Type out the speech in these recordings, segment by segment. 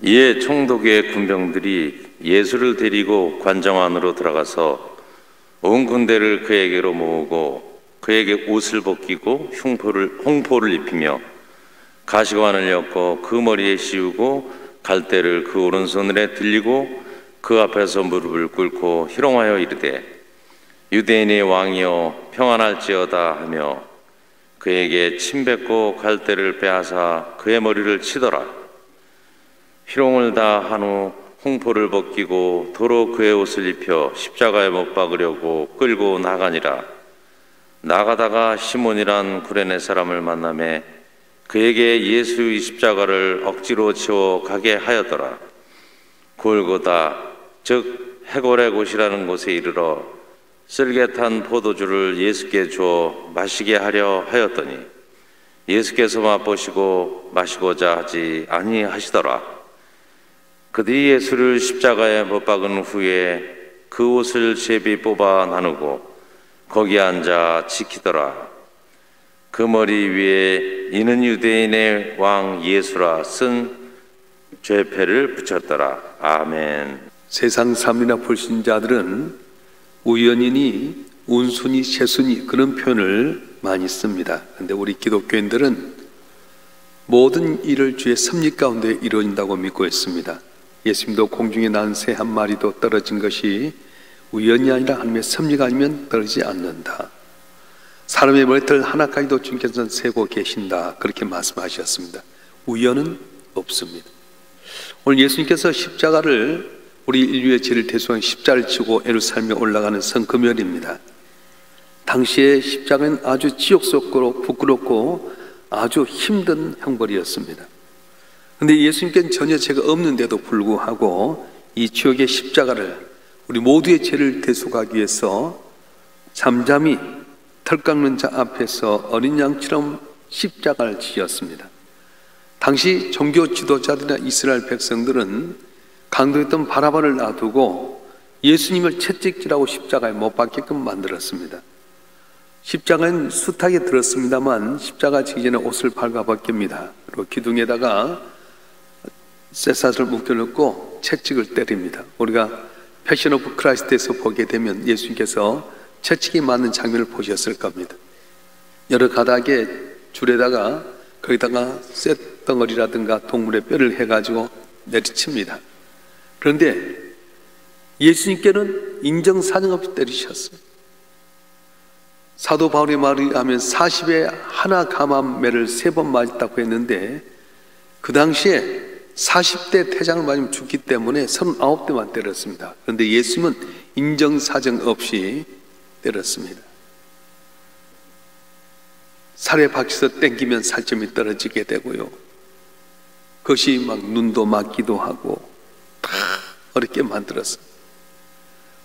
이에 총독의 군병들이 예수를 데리고 관정 안으로 들어가서 온 군대를 그에게로 모으고 그에게 옷을 벗기고 홍포를 입히며 가시관을 엮어 그 머리에 씌우고 갈대를 그 오른손에 들리고 그 앞에서 무릎을 꿇고 희롱하여 이르되 유대인의 왕이여 평안할지어다 하며 그에게 침 뱉고 갈대를 빼앗아 그의 머리를 치더라. 희롱을 다 한 후 홍포를 벗기고 도로 그의 옷을 입혀 십자가에 못 박으려고 끌고 나가니라. 나가다가 시몬이란 구레네 사람을 만나매 그에게 예수의 십자가를 억지로 지워 가게 하였더라. 골고다 즉 해골의 곳이라는 곳에 이르러 쓸개 탄 포도주를 예수께 주어 마시게 하려 하였더니 예수께서 맛보시고 마시고자 하지 아니하시더라. 그들이 예수를 십자가에 못 박은 후에 그 옷을 제비 뽑아 나누고 거기 앉아 지키더라. 그 머리 위에 이는 유대인의 왕 예수라 쓴 죄패를 붙였더라. 아멘. 세상 삶이나 불신자들은 우연이니 운순이 세순이 그런 표현을 많이 씁니다. 그런데 우리 기독교인들은 모든 일을 주의 섭리 가운데 이루어진다고 믿고 있습니다. 예수님도 공중에 난 새 한 마리도 떨어진 것이 우연이 아니라 하나님의 섭리가 아니면 떨어지지 않는다. 사람의 머리털 하나까지도 주님께서는 세고 계신다. 그렇게 말씀하셨습니다. 우연은 없습니다. 오늘 예수님께서 십자가를 우리 인류의 죄를 대속한 십자를 지고 예루살렘에 올라가는 성금요일입니다. 당시에 십자가는 아주 지옥스럽고 부끄럽고 아주 힘든 형벌이었습니다. 그런데 예수님께는 전혀 죄가 없는데도 불구하고 이 지옥의 십자가를 우리 모두의 죄를 대속하기 위해서 잠잠히 털 깎는 자 앞에서 어린 양처럼 십자가를 지었습니다. 당시 종교 지도자들이나 이스라엘 백성들은 강도했던 바라바를 놔두고 예수님을 채찍질하고 십자가에 못 박게끔 만들었습니다. 십자가는 숱하게 들었습니다만 십자가 지기 전에 옷을 발가벗깁니다. 그리고 기둥에다가 쇠사슬을 묶여놓고 채찍을 때립니다. 우리가 패션 오브 크라이스트에서 보게 되면 예수님께서 채찍이 맞는 장면을 보셨을 겁니다. 여러 가닥의 줄에다가 거기다가 쇳덩어리라든가 동물의 뼈를 해가지고 내리칩니다. 그런데 예수님께는 인정사정 없이 때리셨어요. 사도 바울의 말을 하면 40에 하나 감한 매를 3번 맞았다고 했는데 그 당시에 40대 태장을 맞으면 죽기 때문에 39대만 때렸습니다. 그런데 예수님은 인정사정 없이 때렸습니다. 살에 박혀서 땡기면 살점이 떨어지게 되고요. 그것이 막 눈도 맞기도 하고 다 어렵게 만들었어요.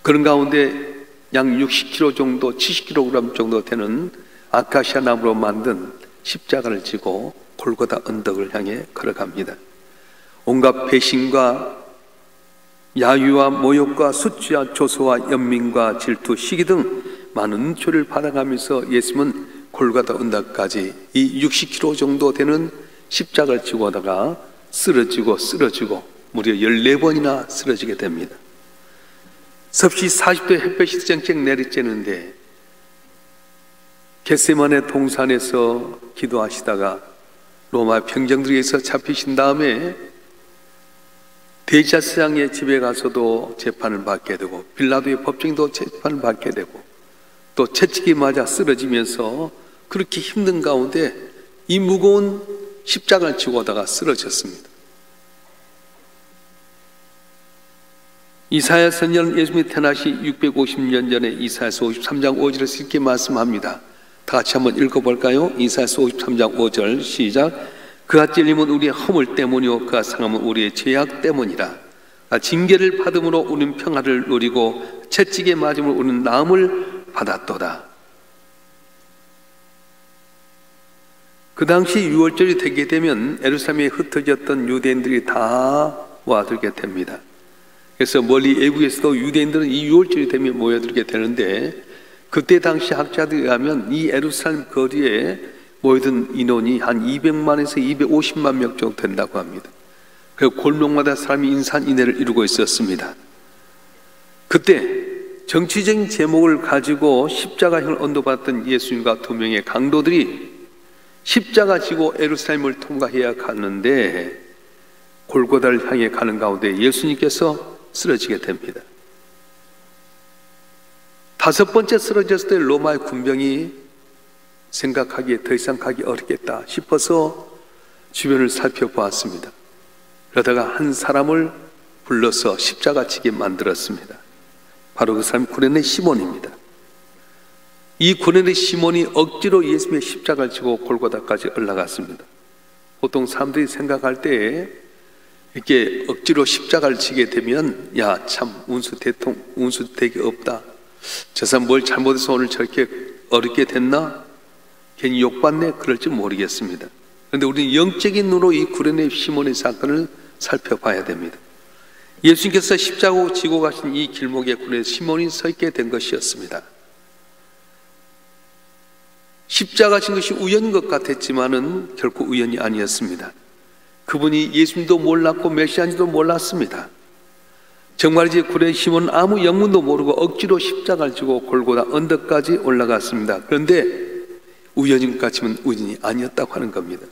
그런 가운데 약 60kg 정도, 70kg 정도 되는 아카시아 나무로 만든 십자가를 지고 골고다 언덕을 향해 걸어갑니다. 온갖 배신과 야유와 모욕과 수치와 조소와 연민과 질투, 시기 등 많은 죄를 받아가면서 예수님은 골고다 언덕까지 이 60kg 정도 되는 십자가를 지고 하다가 쓰러지고 무려 14번이나 쓰러지게 됩니다. 섭씨 40도 햇볕이 쨍쨍 내리쬐는데 겟세마네 동산에서 기도하시다가 로마 평정들에게서 잡히신 다음에 대제사장의 집에 가서도 재판을 받게 되고 빌라도의 법정도 재판을 받게 되고 또 채찍이 맞아 쓰러지면서 그렇게 힘든 가운데 이 무거운 십자가를 지고 오다가 쓰러졌습니다. 이사야 선지자는 예수님이 태어나시 650년 전에 이사야서 53장 5절에서 이렇게 말씀합니다. 다 같이 한번 읽어볼까요? 이사야서 53장 5절 시작. 그가 찔림은 우리의 허물 때문이요 그가 상함은 우리의 죄악 때문이라. 징계를 받음으로 우리는 평화를 누리고 채찍에 맞음으로 우리는 나음을 받았도다. 그 당시 6월절이 되게 되면 예루살렘에 흩어졌던 유대인들이 다 와들게 됩니다. 그래서 멀리 외국에서도 유대인들은 이 6월절이 되면 모여들게 되는데 그때 당시 학자들에 의하면 이 예루살렘 거리에 모여든 인원이 한 200만에서 250만 명 정도 된다고 합니다. 그 골목마다 사람이 인산인해를 이루고 있었습니다. 그때 정치적인 제목을 가지고 십자가형을 언도받았던 예수님과 두 명의 강도들이 십자가 지고 예루살렘을 통과해야 가는데 골고다를 향해 가는 가운데 예수님께서 쓰러지게 됩니다. 다섯 번째 쓰러졌을 때 로마의 군병이 생각하기에 더 이상 가기 어렵겠다 싶어서 주변을 살펴보았습니다. 그러다가 한 사람을 불러서 십자가 지게 만들었습니다. 바로 그 사람이 구레네 시몬입니다. 이 구레네 시몬이 억지로 예수님의 십자가를 지고 골고다까지 올라갔습니다. 보통 사람들이 생각할 때 이렇게 억지로 십자가를 지게 되면 야, 참 운수 되게 없다. 저 사람 뭘 잘못해서 오늘 저렇게 어렵게 됐나? 괜히 욕받네? 그럴지 모르겠습니다. 그런데 우리는 영적인 눈으로 이 구레네 시몬의 사건을 살펴봐야 됩니다. 예수님께서 십자가 지고 가신 이 길목에 구레네 시몬이 서 있게 된 것이었습니다. 십자가 진 것이 우연인 것 같았지만은 결코 우연이 아니었습니다. 그분이 예수님도 몰랐고 메시아인지도 몰랐습니다. 정말이지 구레네 시몬은 아무 영문도 모르고 억지로 십자가를 지고 골고다 언덕까지 올라갔습니다. 그런데 우연인 것 같지만 우연이 아니었다고 하는 겁니다.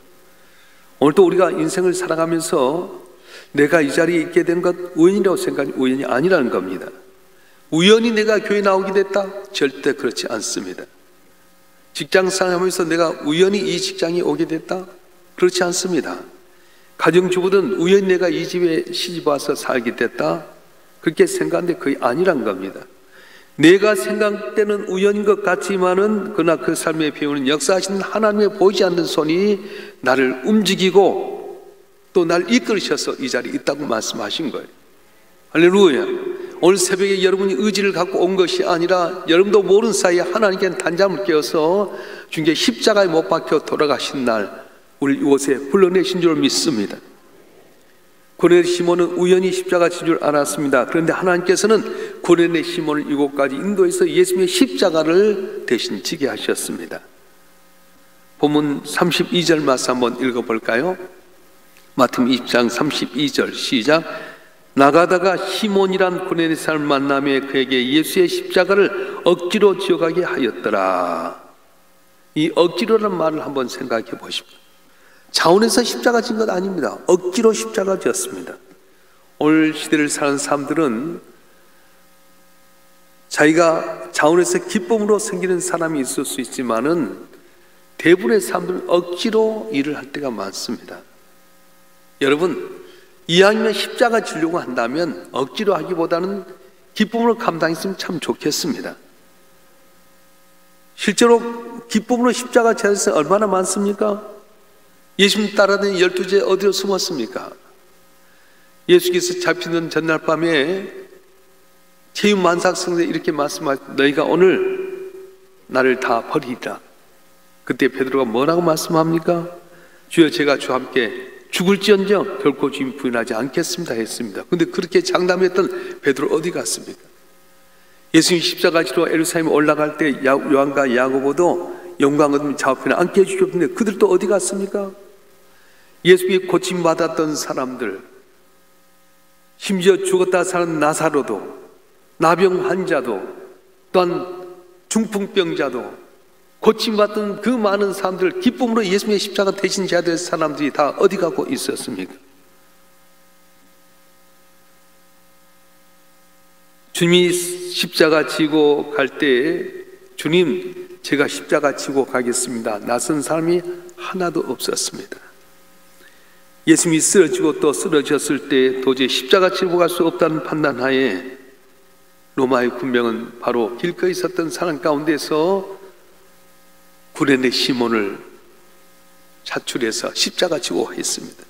오늘도 우리가 인생을 살아가면서 내가 이 자리에 있게 된 것 우연이라고 생각하니 우연이 아니라는 겁니다. 우연히 내가 교회 나오게 됐다? 절대 그렇지 않습니다. 직장생활하면서 내가 우연히 이 직장에 오게 됐다? 그렇지 않습니다. 가정주부든 우연히 내가 이 집에 시집 와서 살게 됐다? 그렇게 생각하는데 거의 아니란 겁니다. 내가 생각할 때는 우연인 것 같지만은 그러나 그 삶에 배우는 역사하시는 하나님의 보이지 않는 손이 나를 움직이고 또 날 이끌으셔서 이 자리에 있다고 말씀하신 거예요. 할렐루야. 오늘 새벽에 여러분이 의지를 갖고 온 것이 아니라 여러분도 모르는 사이에 하나님께 단잠을 깨어서 주님께 십자가에 못 박혀 돌아가신 날 우리 이곳에 불러내신 줄 믿습니다. 구레네 시몬은 우연히 십자가 진 줄 알았습니다. 그런데 하나님께서는 구레네 시몬을 이곳까지 인도해서 예수님의 십자가를 대신 지게 하셨습니다. 본문 32절 말씀 한번 읽어볼까요? 마태복음 20장 32절 시작. 나가다가 시몬이란 구레네 사람을 만나며 그에게 예수의 십자가를 억지로 지어가게 하였더라. 이 억지로라는 말을 한번 생각해 보십시오. 자원에서 십자가 진 것 아닙니다. 억지로 십자가 지었습니다. 오늘 시대를 사는 사람들은 자기가 자원에서 기쁨으로 생기는 사람이 있을 수 있지만은 대부분의 사람들은 억지로 일을 할 때가 많습니다. 여러분, 이왕이면 십자가 지려고 한다면 억지로 하기보다는 기쁨으로 감당했으면 참 좋겠습니다. 실제로 기쁨으로 십자가 지는 사람이 얼마나 많습니까? 예수님 따라다니는 12제 어디로 숨었습니까? 예수께서 잡히는 전날 밤에 제육만삭성에 이렇게 말씀하셨다. 너희가 오늘 나를 다 버리리라. 그때 베드로가 뭐라고 말씀합니까? 주여 제가 주와 함께 죽을지언정 결코 주님 부인하지 않겠습니다 했습니다. 그런데 그렇게 장담했던 베드로 어디 갔습니까? 예수님 십자가 지러 예루살렘에 올라갈 때 요한과 야고보도 영광 얻으면 좌우편에 앉게 해주셨는데 그들도 어디 갔습니까? 예수님이 고침받았던 사람들, 심지어 죽었다 사는 나사로도, 나병 환자도, 또한 중풍병자도, 고침받던 그 많은 사람들, 기쁨으로 예수님의 십자가 대신 져야 될 사람들이 다 어디 가고 있었습니까? 주님이 십자가 지고 갈 때 주님 제가 십자가 지고 가겠습니다. 나선 사람이 하나도 없었습니다. 예수님이 쓰러지고 또 쓰러졌을 때 도저히 십자가 지고 갈 수 없다는 판단하에 로마의 군병은 바로 길거리 있었던 사람 가운데서 구레네 시몬을 차출해서 십자가 지고 했습니다.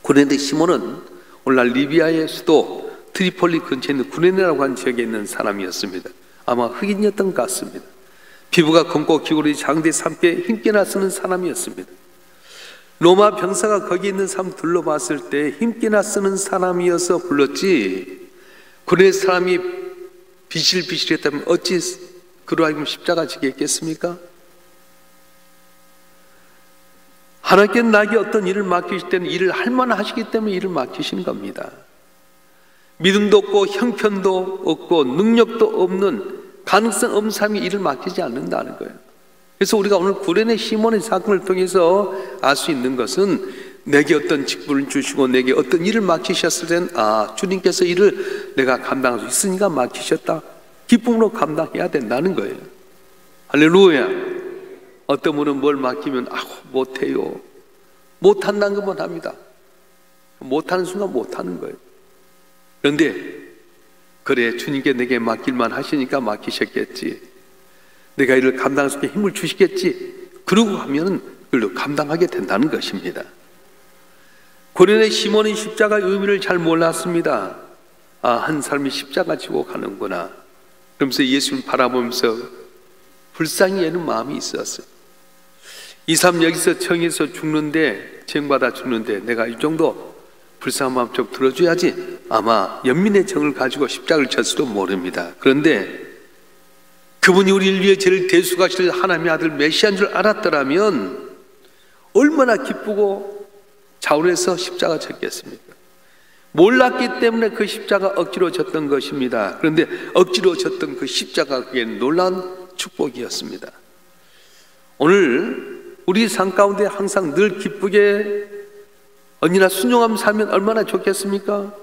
구레네 시몬은 오늘날 리비아의 수도 트리폴리 근처에 있는 구레네라고 하는 지역에 있는 사람이었습니다. 아마 흑인이었던 것 같습니다. 피부가 검고 귀골이 장대에서 함께 힘께나 쓰는 사람이었습니다. 로마 병사가 거기 있는 사람 둘러봤을 때 힘께나 쓰는 사람이어서 불렀지 구레네 사람이 비실비실했다면 어찌 그로 하여금 십자가 지게 했겠습니까? 하나님께 나에게 어떤 일을 맡기실 때는 일을 할 만하시기 때문에 일을 맡기시는 겁니다. 믿음도 없고 형편도 없고 능력도 없는 가능성 없는 사람이 일을 맡기지 않는다는 거예요. 그래서 우리가 오늘 구레네 시몬의 사건을 통해서 알 수 있는 것은 내게 어떤 직분을 주시고 내게 어떤 일을 맡기셨을 때는 주님께서 일을 내가 감당할 수 있으니까 맡기셨다, 기쁨으로 감당해야 된다는 거예요. 할렐루야. 어떤 분은 뭘 맡기면 못해요, 못한다는 것만 합니다. 못하는 순간 못하는 거예요. 그런데 그래, 주님께 내게 맡길만 하시니까 맡기셨겠지, 내가 이를 감당할 수 있게 힘을 주시겠지, 그러고 하면 그걸 감당하게 된다는 것입니다. 고레네 시몬은 십자가의 의미를 잘 몰랐습니다. 한 사람이 십자가 지고 가는구나. 그러면서 예수를 바라보면서 불쌍히 여기는 마음이 있었어요. 이 사람 여기서 청에서 죽는데, 죄받아 죽는데 내가 이 정도 불쌍한 마음 좀 들어줘야지, 아마 연민의 정을 가지고 십자가를 졌을지도 모릅니다. 그런데 그분이 우리를 위해 죄를 대속하실 하나님의 아들 메시아인 줄 알았더라면 얼마나 기쁘고 자원해서 십자가 졌겠습니까? 몰랐기 때문에 그 십자가 억지로 졌던 것입니다. 그런데 억지로 졌던 그 십자가, 그게 놀라운 축복이었습니다. 오늘 우리 삶 가운데 항상 늘 기쁘게 언니나 순종하며 살면 얼마나 좋겠습니까?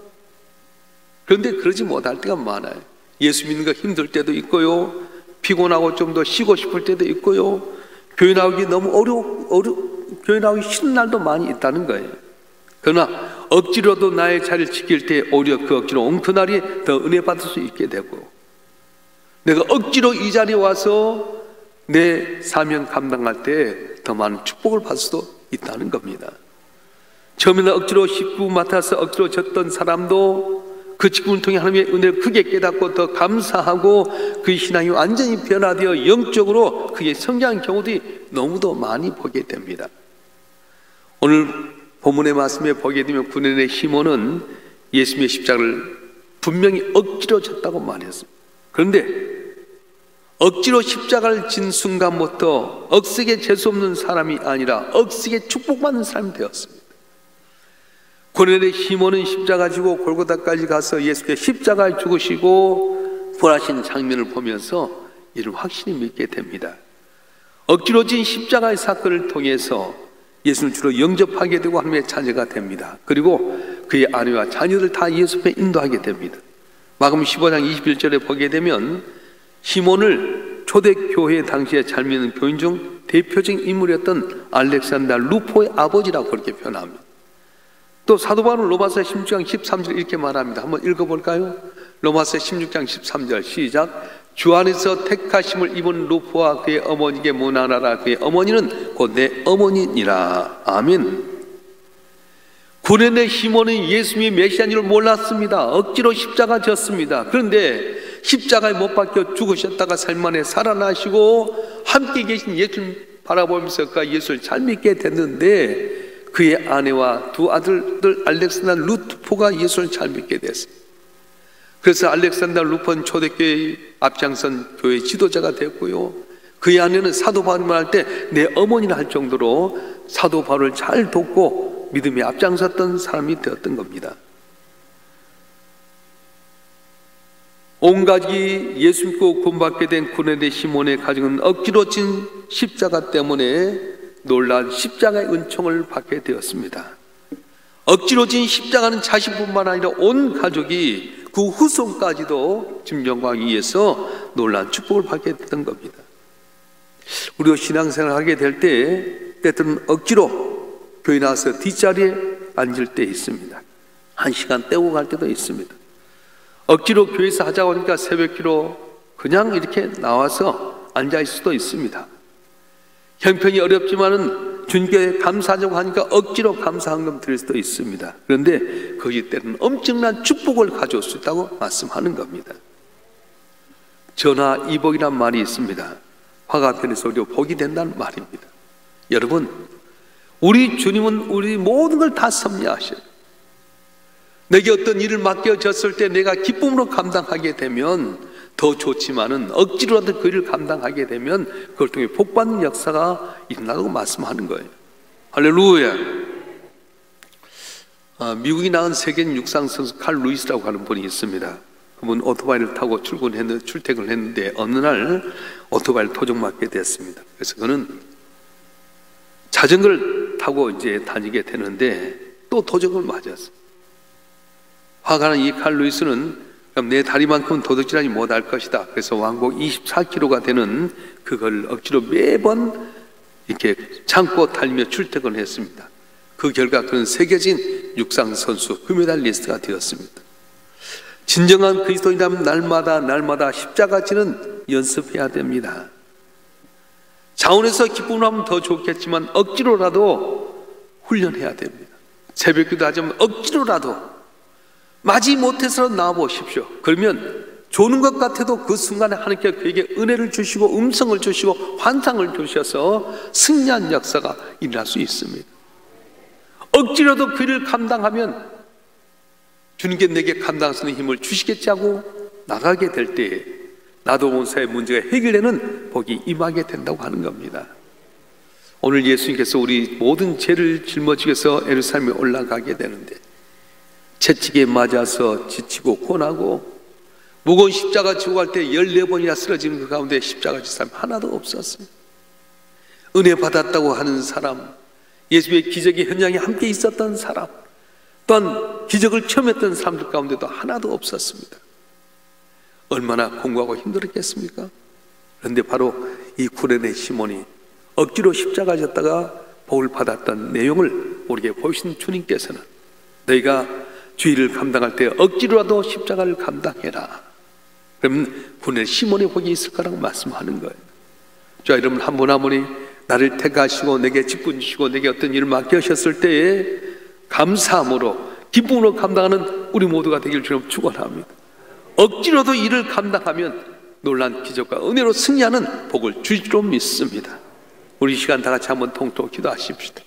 그런데 그러지 못할 때가 많아요. 예수 믿는 거 힘들 때도 있고요, 피곤하고 좀 더 쉬고 싶을 때도 있고요, 교회 나오기 너무 교회 나오기 싫은 날도 많이 있다는 거예요. 그러나 억지로도 나의 자리를 지킬 때 오히려 그 억지로 온 그날이 더 은혜 받을 수 있게 되고, 내가 억지로 이 자리에 와서 내 사명 감당할 때 더 많은 축복을 받을 수도 있다는 겁니다. 처음에는 억지로 식구 맡아서 억지로 졌던 사람도 그 직분을 통해 하나님의 은혜를 크게 깨닫고 더 감사하고 그 신앙이 완전히 변화되어 영적으로 그게 성장한 경우들이 너무도 많이 보게 됩니다. 오늘 본문의 말씀에 보게 되면 구레네 시몬은 예수님의 십자가를 분명히 억지로 졌다고 말했습니다. 그런데 억지로 십자가를 진 순간부터 억세게 재수없는 사람이 아니라 억세게 축복받는 사람이 되었습니다. 고레네 시몬은 십자가 지고 골고다까지 가서 예수께 십자가에 죽으시고 부활하신 장면을 보면서 이를 확실히 믿게 됩니다. 억지로 진 십자가의 사건을 통해서 예수를 주로 영접하게 되고 하나님의 자녀가 됩니다. 그리고 그의 아내와 자녀들 다 예수 앞에 인도하게 됩니다. 마가복음 15장 21절에 보게 되면 시몬을 초대교회 당시에 잘 믿는 교인 중 대표적인 인물이었던 알렉산더 루포의 아버지라고 그렇게 표현합니다. 또 사도 바울은 로마서 16장 13절 이렇게 말합니다. 한번 읽어볼까요? 로마서 16장 13절 시작. 주 안에서 택하심을 입은 루포와 그의 어머니에게 문안하라. 그의 어머니는 곧 내 어머니니라. 아멘. 구레네 시몬은 예수님이 메시아인 줄 몰랐습니다. 억지로 십자가 졌습니다. 그런데 십자가에 못 박혀 죽으셨다가 살만에 살아나시고 함께 계신 예수님 바라보면서 그가 예수를 잘 믿게 됐는데 그의 아내와 두 아들들 알렉산더 루포가 예수를 잘 믿게 됐어요. 그래서 알렉산더 루포는 초대교회의 앞장선 교회 지도자가 됐고요, 그의 아내는 사도 바울이 말할 때 내 어머니라 할 정도로 사도 바울을 잘 돕고 믿음에 앞장섰던 사람이 되었던 겁니다. 온 가족이 예수 믿고 구원받게 된 구레네 시몬의 가정은 억지로 진 십자가 때문에 놀라운 십자가의 은총을 받게 되었습니다. 억지로 진 십자가는 자신뿐만 아니라 온 가족이 그 후손까지도 짐정하기 위해서 놀라운 축복을 받게 됐던 겁니다. 우리가 신앙생활을 하게 될 때 때때로는 억지로 교회 나와서 뒷자리에 앉을 때 있습니다. 1시간 떼고 갈 때도 있습니다. 억지로 교회에서 하자고 하니까 새벽기로 그냥 이렇게 나와서 앉아 있을 수도 있습니다. 형편이 어렵지만은 주님께 감사하자고 하니까 억지로 감사한금 드릴 수도 있습니다. 그런데 거기 때는 엄청난 축복을 가져올 수 있다고 말씀하는 겁니다. 전화이복이란 말이 있습니다. 화가편에서 우리가 복이 된다는 말입니다. 여러분, 우리 주님은 우리 모든 걸 다 섭리하셔요. 내게 어떤 일을 맡겨졌을 때 내가 기쁨으로 감당하게 되면 더 좋지만은 억지로라도 그 일을 감당하게 되면 그걸 통해 복받는 역사가 일어나고 말씀하는 거예요. 할렐루야. 미국이 낳은 세계인 육상 선수 칼 루이스라고 하는 분이 있습니다. 그분 오토바이를 타고 출퇴근을 했는데 어느 날 오토바이를 토종맞게 됐습니다. 그래서 그는 자전거를 타고 이제 다니게 되는데 또 도적을 맞았어요. 화가 난 이 칼 루이스는 그럼 내 다리만큼은 도둑질하지 못할 것이다. 그래서 왕복 24km가 되는 그걸 억지로 매번 이렇게 참고 달리며 출퇴근을 했습니다. 그 결과 그는 세계적인 육상 선수 금메달리스트가 되었습니다. 진정한 그리스도인이라면 날마다 십자가 지는 연습해야 됩니다. 자원에서 기쁨을 하면 더 좋겠지만 억지로라도 훈련해야 됩니다. 새벽기도 하지만 억지로라도 마지 못해서 나와보십시오. 그러면 조는 것 같아도 그 순간에 하나님께 그에게 은혜를 주시고 음성을 주시고 환상을 주셔서 승리한 역사가 일어날 수 있습니다. 억지로도 그 일을 감당하면 주님께 내게 감당할 수 있는 힘을 주시겠지 하고 나가게 될 때에 나도 원사의 문제가 해결되는 복이 임하게 된다고 하는 겁니다. 오늘 예수님께서 우리 모든 죄를 짊어지기 위해서 예루살렘에 올라가게 되는데 채찍에 맞아서 지치고 고나고 무거운 십자가 지고 갈 때 14번이나 쓰러지는 그 가운데 십자가 질 사람 하나도 없었습니다. 은혜 받았다고 하는 사람, 예수의 기적의 현장에 함께 있었던 사람, 또한 기적을 체험했던 사람들 가운데도 하나도 없었습니다. 얼마나 공고하고 힘들었겠습니까? 그런데 바로 이 구레네 시몬이 억지로 십자가 졌다가 복을 받았던 내용을 우리에게 보이신 주님께서는 너희가 주의를 감당할 때 억지로라도 십자가를 감당해라. 그러면 구레네 시몬의 복이 있을 거라고 말씀하는 거예요. 자, 여러분 한 분 한 분이 나를 택하시고 내게 직분 주시고 내게 어떤 일을 맡기셨을 때에 감사함으로 기쁨으로 감당하는 우리 모두가 되길 주님 축원합니다. 억지로도 일을 감당하면 놀란 기적과 은혜로 승리하는 복을 주시리로 믿습니다. 우리 시간 다 같이 한번 통통 기도하십시다.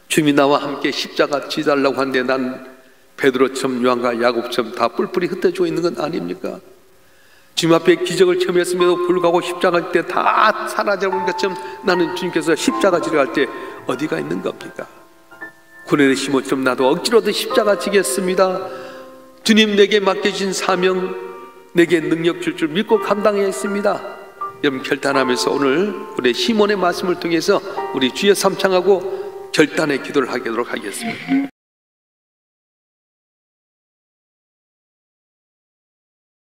주님이 나와 함께 십자가 지달라고 하는데 난 베드로처럼 요한과 야곱처럼 다 뿔뿔이 흩어지고 있는 건 아닙니까? 주님 앞에 기적을 체험했음에도 불구하고 십자가 때 다 사라져버린 것처럼 나는 주님께서 십자가 지러 갈 때 어디가 있는 겁니까? 구레네 시몬처럼 나도 억지로도 십자가 지겠습니다. 주님 내게 맡겨주신 사명, 내게 능력 줄 줄 믿고 감당했습니다. 여러분 결단하면서 오늘 우리 시몬의 말씀을 통해서 우리 주여 삼창하고 결단의 기도를 하도록 하겠습니다.